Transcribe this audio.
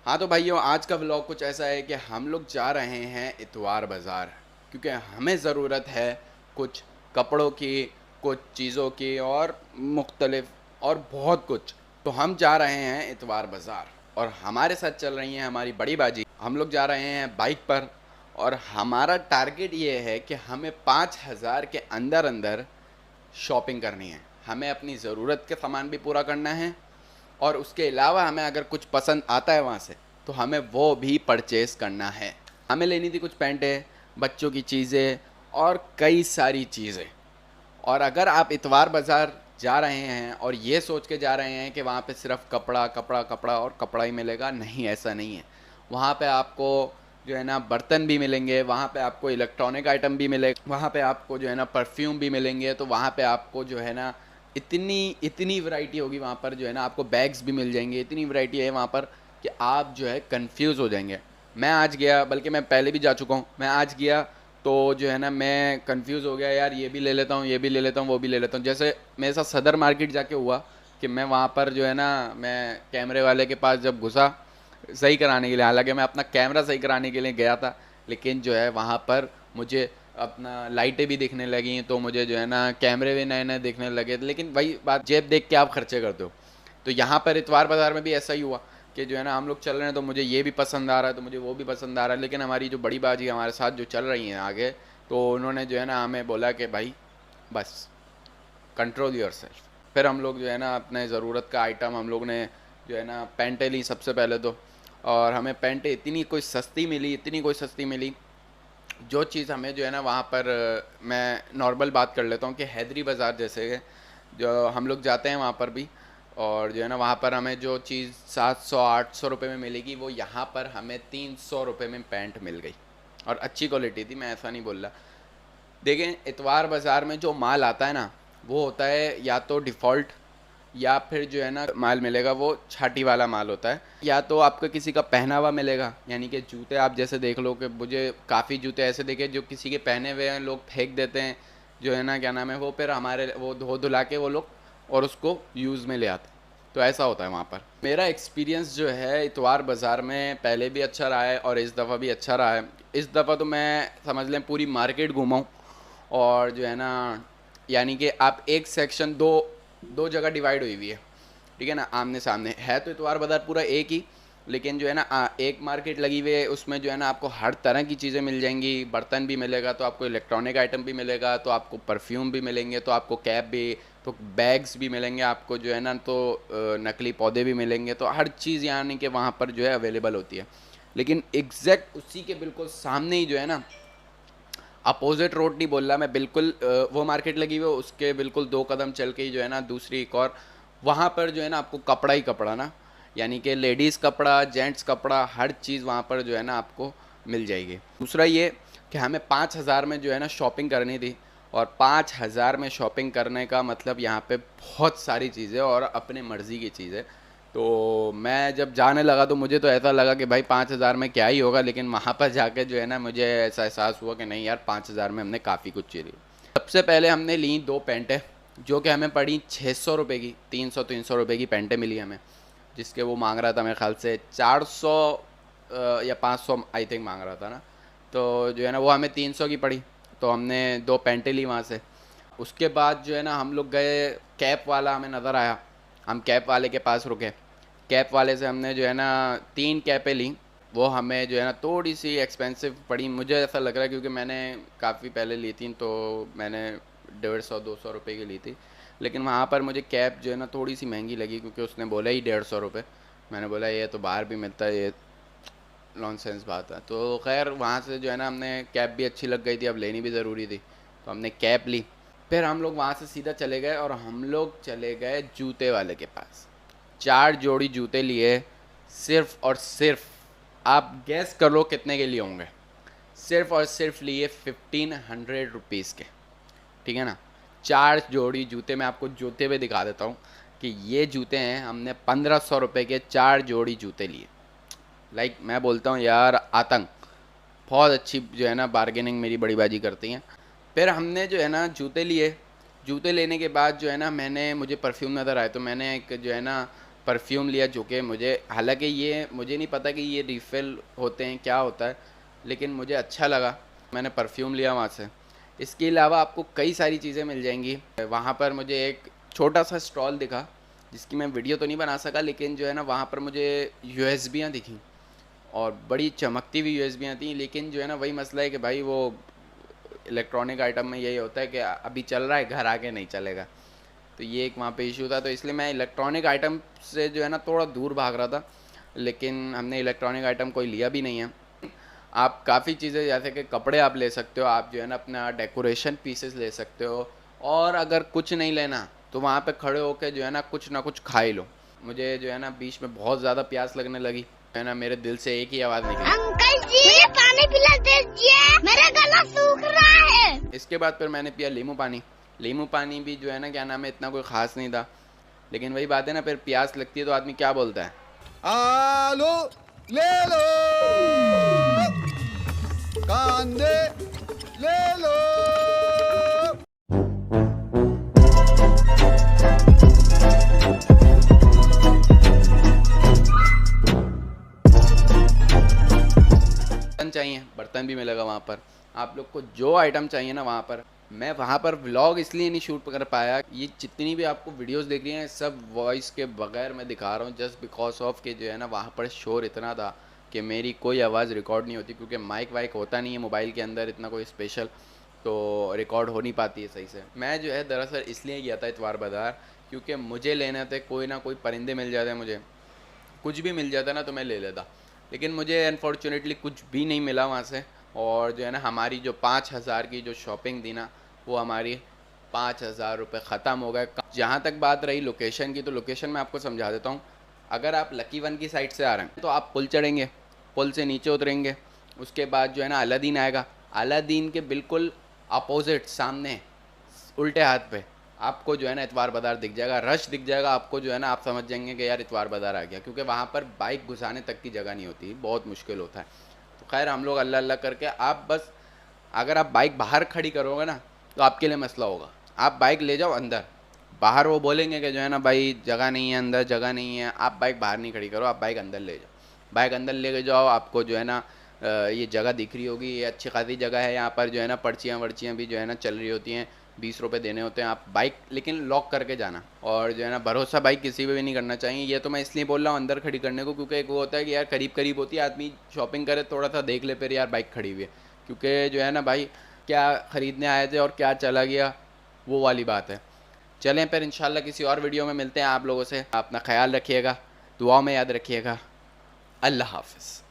हाँ तो भाइयों, आज का व्लॉग कुछ ऐसा है कि हम लोग जा रहे हैं इतवार बाज़ार, क्योंकि हमें ज़रूरत है कुछ कपड़ों की, कुछ चीज़ों की और मुख्तलिफ और बहुत कुछ। तो हम जा रहे हैं इतवार बाज़ार और हमारे साथ चल रही हैं हमारी बड़ी बाजी। हम लोग जा रहे हैं बाइक पर और हमारा टारगेट ये है कि हमें 5,000 के अंदर अंदर शॉपिंग करनी है। हमें अपनी ज़रूरत के सामान भी पूरा करना है और उसके अलावा हमें अगर कुछ पसंद आता है वहाँ से तो हमें वो भी परचेज़ करना है। हमें लेनी थी कुछ पैंटें, बच्चों की चीज़ें और कई सारी चीज़ें। और अगर आप इतवार बाज़ार जा रहे हैं और ये सोच के जा रहे हैं कि वहाँ पे सिर्फ कपड़ा कपड़ा कपड़ा और कपड़ा ही मिलेगा, नहीं, ऐसा नहीं है। वहाँ पे आपको जो है ना बर्तन भी मिलेंगे, वहाँ पे आपको इलेक्ट्रॉनिक आइटम भी मिलेगा, वहाँ पे आपको जो है ना परफ्यूम भी मिलेंगे। तो वहाँ पे आपको जो है ना इतनी इतनी वैरायटी होगी वहाँ पर, जो है ना आपको बैग्स भी मिल जाएंगे। इतनी वैरायटी है वहाँ पर कि आप जो है कंफ्यूज हो जाएंगे। मैं आज गया, बल्कि मैं पहले भी जा चुका हूँ, मैं आज गया तो जो है ना मैं कंफ्यूज हो गया, यार ये भी ले लेता हूँ, ये भी ले लेता हूँ, वो भी ले लेता हूँ। जैसे मेरे साथ सदर मार्केट जाके हुआ कि मैं वहाँ पर जो है ना, मैं कैमरे वाले के पास जब घुसा सही कराने के लिए, हालांकि मैं अपना कैमरा सही कराने के लिए गया था, लेकिन जो है वहाँ पर मुझे अपना लाइटें भी दिखने लगी, तो मुझे जो है ना कैमरे भी नए नए दिखने लगे। लेकिन वही बात, जेब देख के आप खर्चे करते हो। तो यहाँ पर इतवार बाज़ार में भी ऐसा ही हुआ कि जो है ना हम लोग चल रहे हैं तो मुझे ये भी पसंद आ रहा है, तो मुझे वो भी पसंद आ रहा है। लेकिन हमारी जो बड़ी बाजी हमारे साथ जो चल रही हैं आगे, तो उन्होंने जो है ना हमें बोला कि भाई बस कंट्रोल योर सेल्फ। फिर हम लोग जो है ना अपने ज़रूरत का आइटम हम लोग ने जो है ना पेंटें ली सबसे पहले तो। और हमें पेंटें इतनी कोई सस्ती मिली, इतनी कोई सस्ती मिली। जो चीज़ हमें जो है ना वहाँ पर मैं नॉर्मल बात कर लेता हूँ कि हैदरी बाज़ार जैसे जो हम लोग जाते हैं वहाँ पर भी, और जो है ना वहाँ पर हमें जो चीज़ 700-800 रुपये में मिलेगी, वो यहाँ पर हमें 300 रुपये में पैंट मिल गई। और अच्छी क्वालिटी थी, मैं ऐसा नहीं बोल रहा। देखें, इतवार बाज़ार में जो माल आता है ना, वो होता है या तो डिफ़ॉल्ट, या फिर जो है ना माल मिलेगा वो छाटी वाला माल होता है, या तो आपको किसी का पहना हुआ मिलेगा। यानी कि जूते आप जैसे देख लो कि मुझे काफ़ी जूते ऐसे देखे जो किसी के पहने हुए हैं लोग फेंक देते हैं, जो है ना क्या नाम है वो, फिर हमारे वो धो धुला के वो लोग और उसको यूज़ में ले आते हैं। तो ऐसा होता है वहाँ पर। मेरा एक्सपीरियंस जो है इतवार बाज़ार में पहले भी अच्छा रहा है और इस दफ़ा भी अच्छा रहा है। इस दफ़ा तो मैं समझ लें पूरी मार्केट घूमा हूँ। और जो है ना, यानी कि आप एक सेक्शन दो दो जगह डिवाइड हुई हुई है, ठीक है ना, आमने सामने है। तो इतवार बाज़ार पूरा एक ही, लेकिन जो है ना एक मार्केट लगी हुई है, उसमें जो है ना आपको हर तरह की चीज़ें मिल जाएंगी। बर्तन भी मिलेगा, तो आपको इलेक्ट्रॉनिक आइटम भी मिलेगा, तो आपको परफ्यूम भी मिलेंगे, तो आपको कैप भी, तो बैग्स भी मिलेंगे आपको, जो है ना तो नकली पौधे भी मिलेंगे। तो हर चीज़ यानी कि वहाँ पर जो है अवेलेबल होती है। लेकिन एग्जैक्ट उसी के बिल्कुल सामने ही जो है ना, अपोजिट रोड नहीं बोल रहा मैं, बिल्कुल वो मार्केट लगी हुई है, उसके बिल्कुल 2 कदम चल के ही जो है ना दूसरी एक और, वहाँ पर जो है ना आपको कपड़ा ही कपड़ा ना, यानी कि लेडीज़ कपड़ा, जेंट्स कपड़ा, हर चीज़ वहाँ पर जो है ना आपको मिल जाएगी। दूसरा ये कि हमें 5,000 में जो है ना शॉपिंग करनी थी, और 5,000 में शॉपिंग करने का मतलब यहाँ पे बहुत सारी चीज़ें और अपने मर्ज़ी की चीज़ें। तो मैं जब जाने लगा तो मुझे तो ऐसा लगा कि भाई 5,000 में क्या ही होगा, लेकिन वहाँ पर जाके जो है ना मुझे ऐसा एहसास हुआ कि नहीं यार, 5,000 में हमने काफ़ी कुछ चीज़ ली। सबसे पहले हमने ली 2 पेंटें, जो कि हमें पड़ी 600 रुपये की। 300 की पेंटें मिली हमें, जिसके वो मांग रहा था मेरे ख्याल से 400 या 500 आई थिंक मांग रहा था ना। तो जो है ना वो हमें 300 की पड़ी, तो हमने 2 पेंटें ली वहाँ से। उसके बाद जो है ना हम लोग गए, कैप वाला हमें नज़र आया, हम कैप वाले के पास रुके। कैप वाले से हमने जो है ना 3 कैपें ली। वो हमें जो है ना थोड़ी सी एक्सपेंसिव पड़ी, मुझे ऐसा लग रहा है, क्योंकि मैंने काफ़ी पहले ली थी, तो मैंने 150-200 रुपये की ली थी। लेकिन वहाँ पर मुझे कैप जो है ना थोड़ी सी महंगी लगी, क्योंकि उसने बोला ही 150 रुपये। मैंने बोला ये तो बाहर भी मिलता है, ये नॉनसेंस बात है। तो खैर वहाँ से जो है ना हमने, कैप भी अच्छी लग गई थी, अब लेनी भी ज़रूरी थी, तो हमने कैप ली। फिर हम लोग वहाँ से सीधा चले गए और हम लोग चले गए जूते वाले के पास। 4 जोड़ी जूते लिए, सिर्फ और सिर्फ, आप गैस कर लो कितने के लिए होंगे। सिर्फ और सिर्फ लिए 1,500 रुपीज़ के, ठीक है ना। 4 जोड़ी जूते, मैं आपको जूते पे दिखा देता हूँ कि ये जूते हैं, हमने 1,500 रुपये के 4 जोड़ी जूते लिए। लाइक मैं बोलता हूँ यार, आतंक। बहुत अच्छी जो है ना बार्गेनिंग मेरी बड़ी बाजी करती हैं। फिर हमने जो है ना जूते लिए। जूते लेने के बाद जो है ना, मुझे परफ्यूम नज़र आए, तो मैंने एक जो है ना परफ्यूम लिया जो कि मुझे, हालांकि ये मुझे नहीं पता कि ये रिफ़िल होते हैं क्या होता है, लेकिन मुझे अच्छा लगा, मैंने परफ्यूम लिया वहाँ से। इसके अलावा आपको कई सारी चीज़ें मिल जाएंगी वहाँ पर। मुझे एक छोटा सा स्टॉल दिखा जिसकी मैं वीडियो तो नहीं बना सका, लेकिन जो है ना वहाँ पर मुझे यूएसबियाँ दिखी और बड़ी चमकती हुई यूएसबियाँ थी। लेकिन जो है ना वही मसला है कि भाई वो इलेक्ट्रॉनिक आइटम में यही होता है कि अभी चल रहा है, घर आके नहीं चलेगा, तो ये एक वहाँ पे इशू था। तो इसलिए मैं इलेक्ट्रॉनिक आइटम से जो है ना थोड़ा दूर भाग रहा था, लेकिन हमने इलेक्ट्रॉनिक आइटम कोई लिया भी नहीं है। आप काफ़ी चीज़ें जैसे कि कपड़े आप ले सकते हो, आप जो है ना अपना डेकोरेशन पीसेस ले सकते हो, और अगर कुछ नहीं लेना तो वहाँ पे खड़े होकर जो है ना कुछ खा ही लो। मुझे जो है ना बीच में बहुत ज़्यादा प्यास लगने लगी, है ना मेरे दिल से एक ही आवाज़ निकली, अंकल जी मुझे पानी पिला दीजिए, मेरा गला सूख रहा है। इसके बाद फिर मैंने पिया नींबू पानी। नींबू पानी भी जो है ना क्या नाम है इतना कोई ख़ास नहीं था, लेकिन वही बात है ना, फिर प्यास लगती है तो आदमी क्या बोलता है, आलू ले लो, कांदे ले लो। बर्तन चाहिए, बर्तन भी मिलेगा वहाँ पर। आप लोग को जो आइटम चाहिए ना वहाँ पर, मैं वहाँ पर व्लॉग इसलिए नहीं शूट कर पाया, ये जितनी भी आपको वीडियोस देख रही हैं सब वॉइस के बगैर मैं दिखा रहा हूँ, जस्ट बिकॉज ऑफ के जो है ना वहाँ पर शोर इतना था कि मेरी कोई आवाज़ रिकॉर्ड नहीं होती, क्योंकि माइक वाइक होता नहीं है मोबाइल के अंदर इतना कोई स्पेशल, तो रिकॉर्ड हो नहीं पाती है सही से। मैं जो है दरअसल इसलिए गया था इतवार बाज़ार, क्योंकि मुझे लेने थे कोई ना कोई परिंदे मिल जाते, मुझे कुछ भी मिल जाता ना तो मैं ले लेता, लेकिन मुझे अनफॉर्चुनेटली कुछ भी नहीं मिला वहाँ से। और जो है ना हमारी जो 5,000 की जो शॉपिंग थी ना, वो हमारी 5,000 रुपये ख़त्म हो गए। जहाँ तक बात रही लोकेशन की, तो लोकेशन मैं आपको समझा देता हूँ। अगर आप लकी वन की साइड से आ रहे हैं तो आप पुल चढ़ेंगे, पुल से नीचे उतरेंगे, उसके बाद जो है ना अलादीन आएगा, अलादीन के बिल्कुल अपोजिट सामने उल्टे हाथ पे आपको जो है ना इतवार बाज़ार दिख जाएगा, रश दिख जाएगा आपको, जो है ना आप समझ जाएंगे कि यार इतवार बाज़ार आ गया, क्योंकि वहाँ पर बाइक घुसाने तक की जगह नहीं होती, बहुत मुश्किल होता है। तो खैर हम लोग अल्लाह अल्लाह करके, आप बस अगर आप बाइक बाहर खड़ी करोगे ना तो आपके लिए मसला होगा। आप बाइक ले जाओ अंदर, बाहर वो बोलेंगे कि जो है ना भाई जगह नहीं है, अंदर जगह नहीं है, आप बाइक बाहर नहीं खड़ी करो, आप बाइक अंदर ले जाओ। बाइक अंदर ले जाओ, आपको जो है ना ये जगह दिख रही होगी, ये अच्छी खासी जगह है, यहाँ पर जो है ना पर्चियाँ वर्चियाँ भी जो है ना चल रही होती हैं, 20 रुपये देने होते हैं। आप बाइक लेकिन लॉक करके जाना, और जो है ना भरोसा बाइक किसी पे भी नहीं करना चाहिए। ये तो मैं इसलिए बोल रहा हूँ अंदर खड़ी करने को, क्योंकि एक वो होता है कि यार करीब करीब होती है, आदमी शॉपिंग करे थोड़ा सा देख ले फिर यार बाइक खड़ी हुई है, क्योंकि जो है ना भाई क्या ख़रीदने आए थे और क्या चला गया, वो वाली बात है। चलें फिर इंशाल्लाह किसी और वीडियो में मिलते हैं आप लोगों से। अपना ख्याल रखिएगा, दुआओं में याद रखिएगा। अल्लाह हाफ़िज़।